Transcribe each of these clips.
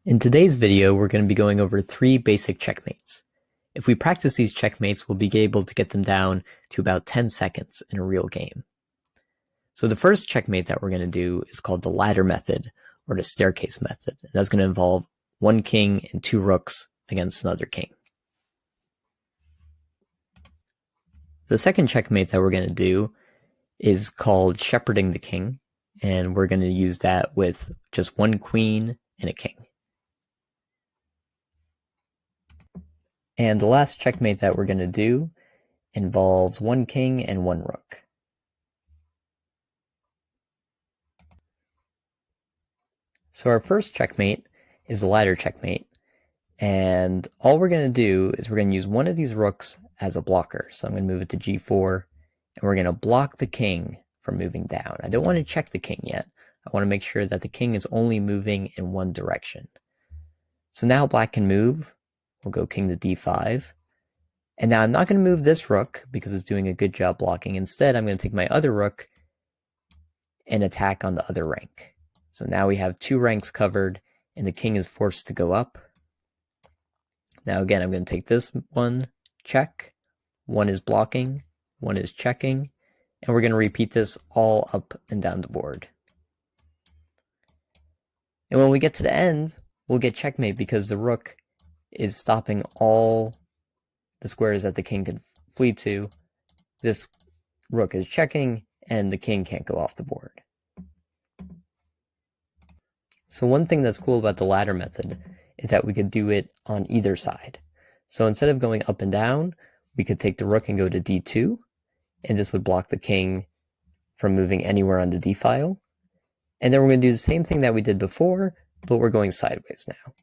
In today's video, we're going to be going over 3 basic checkmates. If we practice these checkmates, we'll be able to get them down to about 10 seconds in a real game. So the first checkmate that we're going to do is called the ladder method, or the staircase method. And that's going to involve 1 king and 2 rooks against another king. The second checkmate that we're going to do is called shepherding the king, and we're going to use that with just 1 queen and a king. And the last checkmate that we're going to do involves 1 king and 1 rook. So our first checkmate is the ladder checkmate, and all we're going to do is we're going to use one of these rooks as a blocker. So I'm going to move it to g4, and we're going to block the king from moving down. I don't want to check the king yet. I want to make sure that the king is only moving in one direction. So now black can move. We'll go king to d5. And now I'm not going to move this rook because it's doing a good job blocking. Instead, I'm going to take my other rook and attack on the other rank. So now we have 2 ranks covered, and the king is forced to go up. Now again, I'm going to take this one, check. 1 is blocking, 1 is checking, and we're going to repeat this all up and down the board. And when we get to the end, we'll get checkmate because the rook is stopping all the squares that the king could flee to. This rook is checking, and the king can't go off the board. So one thing that's cool about the ladder method is that we could do it on either side. So instead of going up and down, we could take the rook and go to d2, and this would block the king from moving anywhere on the d file. And then we're going to do the same thing that we did before, but we're going sideways now.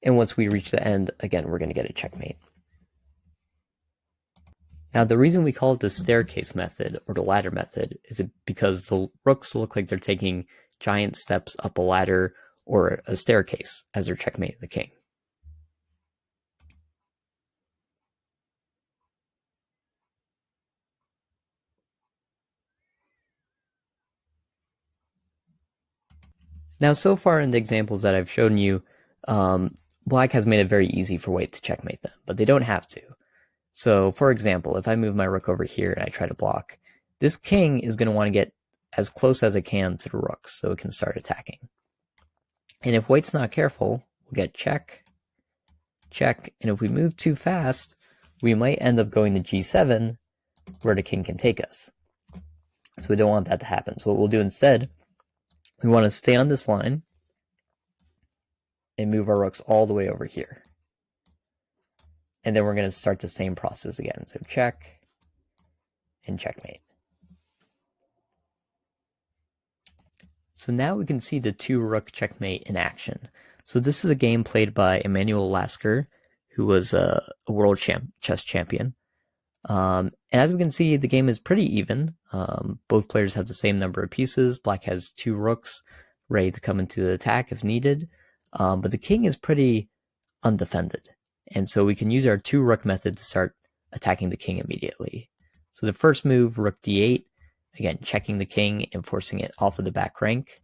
And once we reach the end, again, we're going to get a checkmate. Now, the reason we call it the staircase method or the ladder method is because the rooks look like they're taking giant steps up a ladder or a staircase as they're checkmating the king. Now, so far in the examples that I've shown you, black has made it very easy for white to checkmate them, but they don't have to. So, for example, if I move my rook over here and I try to block, this king is going to want to get as close as it can to the rooks so it can start attacking. And if white's not careful, we'll get check, check, and if we move too fast, we might end up going to g7 where the king can take us. So we don't want that to happen. So what we'll do instead, we want to stay on this line and move our rooks all the way over here. And then we're going to start the same process again. So check and checkmate. So now we can see the 2 rook checkmate in action. So this is a game played by Emanuel Lasker, who was a world chess champion. And as we can see, the game is pretty even. Both players have the same number of pieces. Black has 2 rooks ready to come into the attack if needed. But the king is pretty undefended. And so we can use our 2 rook method to start attacking the king immediately. So the first move, rook d8, again, checking the king and forcing it off of the back rank.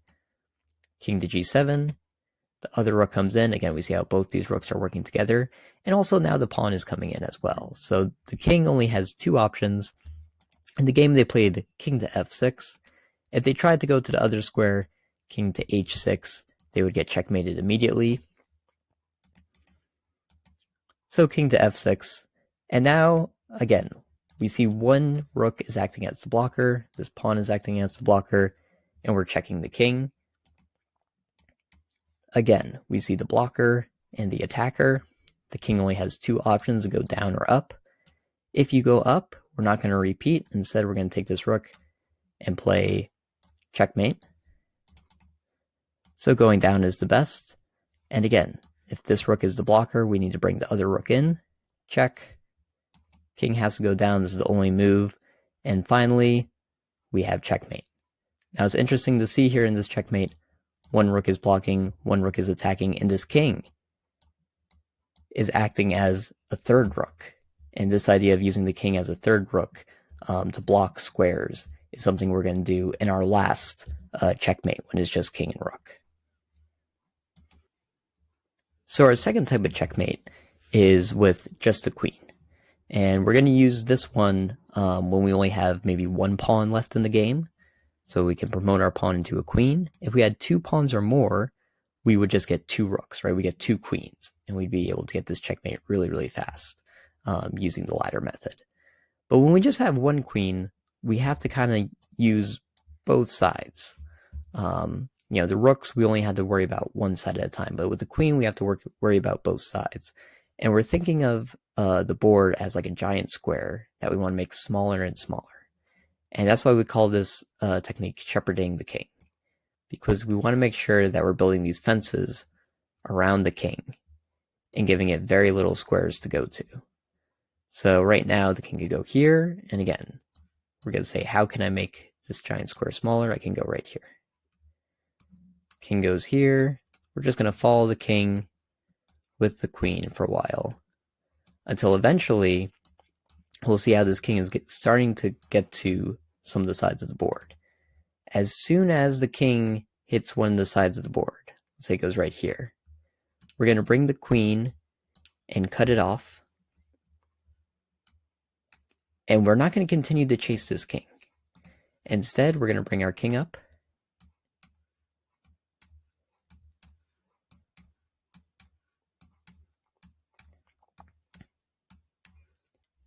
King to g7. The other rook comes in. Again, we see how both these rooks are working together. And also now the pawn is coming in as well. So the king only has 2 options. In the game, they played king to f6. If they tried to go to the other square, king to h6, they would get checkmated immediately. So king to f6. And now, again, we see 1 rook is acting as the blocker. This pawn is acting as the blocker. And we're checking the king. Again, we see the blocker and the attacker. The king only has 2 options to go down or up. If you go up, we're not going to repeat. Instead, we're going to take this rook and play checkmate. So going down is the best. And again, if this rook is the blocker, we need to bring the other rook in. Check. King has to go down. This is the only move. And finally, we have checkmate. Now it's interesting to see here in this checkmate, 1 rook is blocking, 1 rook is attacking, and this king is acting as a 3rd rook. And this idea of using the king as a 3rd rook to block squares is something we're going to do in our last checkmate when it's just king and rook. So our second type of checkmate is with just the queen. And we're going to use this one when we only have maybe one pawn left in the game. So we can promote our pawn into a queen. If we had 2 pawns or more, we would just get 2 rooks, right? We get 2 queens, and we'd be able to get this checkmate really, really fast using the ladder method. But when we just have 1 queen, we have to kind of use both sides. The rooks, we only had to worry about one side at a time, but with the queen, we have to worry about both sides. And we're thinking of the board as like a giant square that we want to make smaller and smaller. And that's why we call this technique shepherding the king, because we want to make sure that we're building these fences around the king and giving it very little squares to go to. So right now the king could go here, and again, we're going to say, how can I make this giant square smaller? I can go right here. King goes here. We're just going to follow the king with the queen for a while until eventually we'll see how this king is starting to get to some of the sides of the board. As soon as the king hits one of the sides of the board, let's say it goes right here, we're going to bring the queen and cut it off. And we're not going to continue to chase this king. Instead, we're going to bring our king up.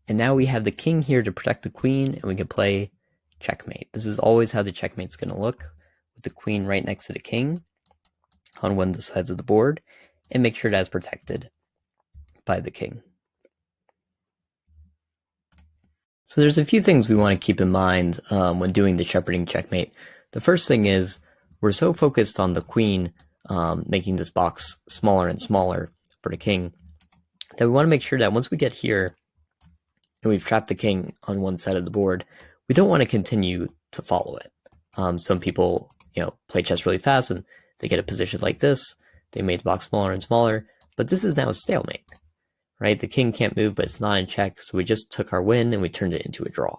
And now we have the king here to protect the queen, and we can play checkmate. This is always how the checkmate's going to look, with the queen right next to the king on one of the sides of the board, and make sure that's protected by the king. So there's a few things we want to keep in mind when doing the shepherding checkmate. The first thing is we're so focused on the queen making this box smaller and smaller for the king that we want to make sure that once we get here and we've trapped the king on one side of the board, we don't want to continue to follow it. Some people, play chess really fast and they get a position like this. They made the box smaller and smaller, but this is now a stalemate, right? The king can't move, but it's not in check, so we just took our win and we turned it into a draw.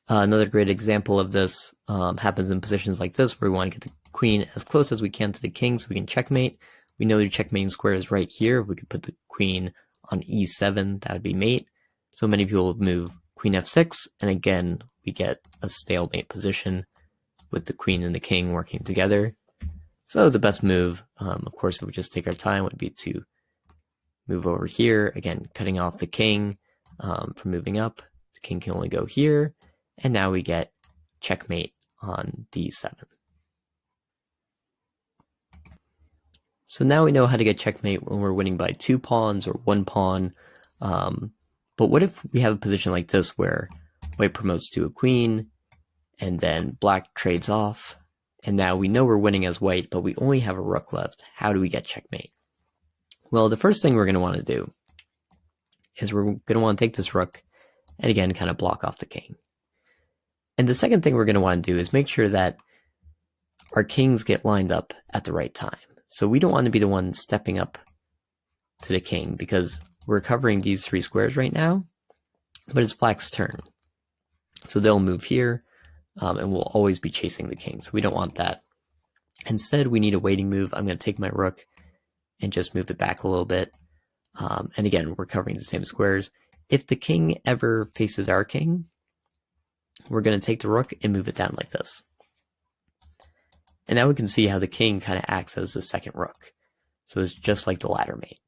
Another great example of this happens in positions like this, where we want to get the queen as close as we can to the king so we can checkmate. We know the checkmating square is right here. We could put the queen on e7, that would be mate. So many people move queen f6, and again, we get a stalemate position with the queen and the king working together. So the best move, of course, if we just take our time, would be to move over here, again, cutting off the king from moving up. The king can only go here, and now we get checkmate on d7. So now we know how to get checkmate when we're winning by 2 pawns or 1 pawn. But what if we have a position like this where white promotes to a queen, and then black trades off, and now we know we're winning as white, but we only have a rook left. How do we get checkmate? Well, the first thing we're going to want to do is we're going to want to take this rook and again kind of block off the king. And the second thing we're going to want to do is make sure that our kings get lined up at the right time. So we don't want to be the one stepping up to the king, because we're covering these 3 squares right now, but it's black's turn. So they'll move here, and we'll always be chasing the king. So we don't want that. Instead, we need a waiting move. I'm going to take my rook and just move it back a little bit. And again, we're covering the same squares. If the king ever faces our king, we're going to take the rook and move it down like this. And now we can see how the king kind of acts as the second rook. So it's just like the ladder mate.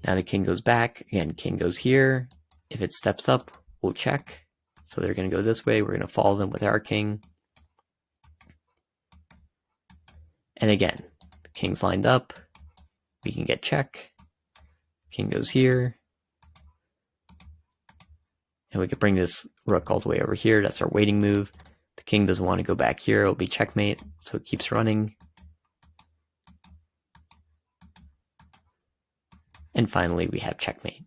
Now the king goes back. Again, king goes here. If it steps up, we'll check. So they're going to go this way. We're going to follow them with our king. And again, the king's lined up. We can get check. King goes here. And we could bring this rook all the way over here. That's our waiting move. The king doesn't want to go back here. It'll be checkmate. So it keeps running. And finally, we have checkmate.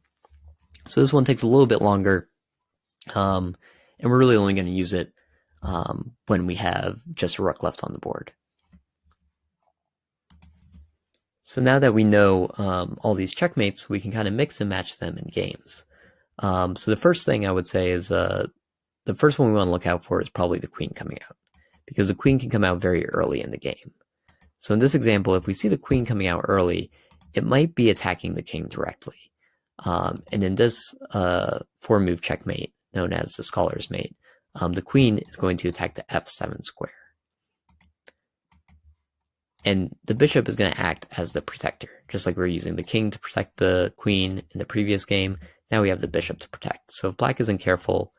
So this one takes a little bit longer. And we're really only going to use it when we have just a rook left on the board. So now that we know all these checkmates, we can kind of mix and match them in games. So the first thing I would say is the first one we want to look out for is probably the queen coming out, because the queen can come out very early in the game. So in this example, if we see the queen coming out early, it might be attacking the king directly. And in this 4-move checkmate, known as the scholar's mate, the queen is going to attack the f7 square. And the bishop is going to act as the protector. Just like we were using the king to protect the queen in the previous game, now we have the bishop to protect. So if black isn't careful,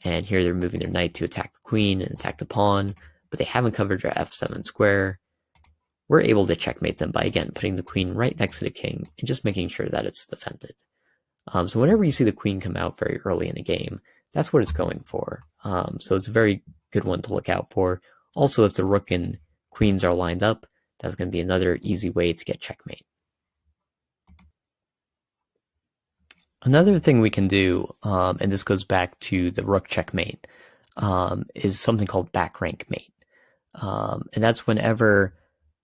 and here they're moving their knight to attack the queen and attack the pawn, but they haven't covered their f7 square, we're able to checkmate them by, again, putting the queen right next to the king and just making sure that it's defended. So whenever you see the queen come out very early in a game, that's what it's going for. So it's a very good one to look out for. Also, if the rook and queens are lined up, that's going to be another easy way to get checkmate. Another thing we can do, and this goes back to the rook checkmate, is something called back rank mate. And that's whenever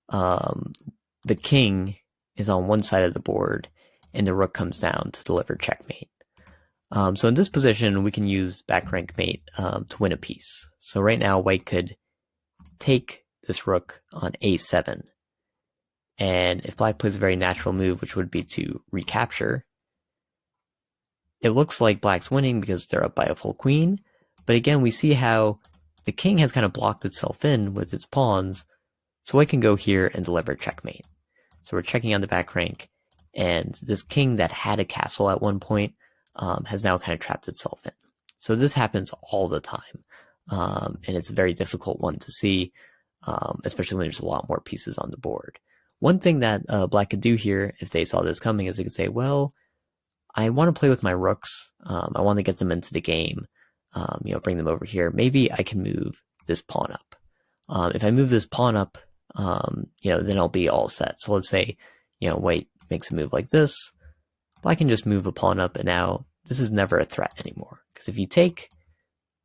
the king is on one side of the board and the rook comes down to deliver checkmate. So in this position, we can use back rank mate to win a piece. So right now, white could take this rook on a7. And if black plays a very natural move, which would be to recapture, it looks like black's winning because they're up by a full queen. But again, we see how the king has kind of blocked itself in with its pawns, so white can go here and deliver checkmate. So we're checking on the back rank, and this king that had a castle at one point has now kind of trapped itself in. So this happens all the time, and it's a very difficult one to see, especially when there's a lot more pieces on the board. One thing that black could do here, if they saw this coming, is they could say, well, I want to play with my rooks. I want to get them into the game, bring them over here. Maybe I can move this pawn up. If I move this pawn up, then I'll be all set. So let's say, white makes a move like this. Black can just move a pawn up, and now this is never a threat anymore. Because if you take,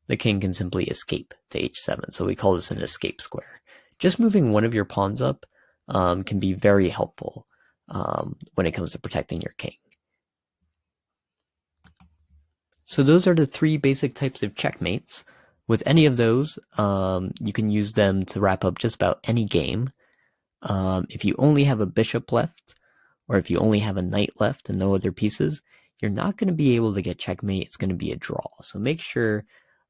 the king can simply escape to h7. So we call this an escape square. Just moving one of your pawns up can be very helpful when it comes to protecting your king. So those are the 3 basic types of checkmates. With any of those, you can use them to wrap up just about any game. If you only have a bishop left, or if you only have a knight left and no other pieces, you're not going to be able to get checkmate. It's going to be a draw. So make sure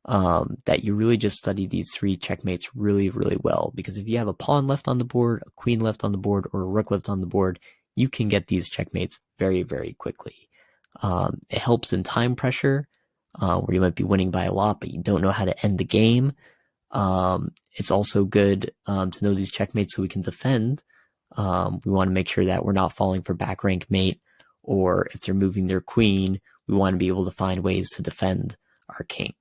that you really just study these 3 checkmates really, really well. Because if you have a pawn left on the board, a queen left on the board, or a rook left on the board, you can get these checkmates very, very quickly. It helps in time pressure, where you might be winning by a lot, but you don't know how to end the game. It's also good to know these checkmates so we can defend. We want to make sure that we're not falling for back rank mate, or if they're moving their queen, we want to be able to find ways to defend our king.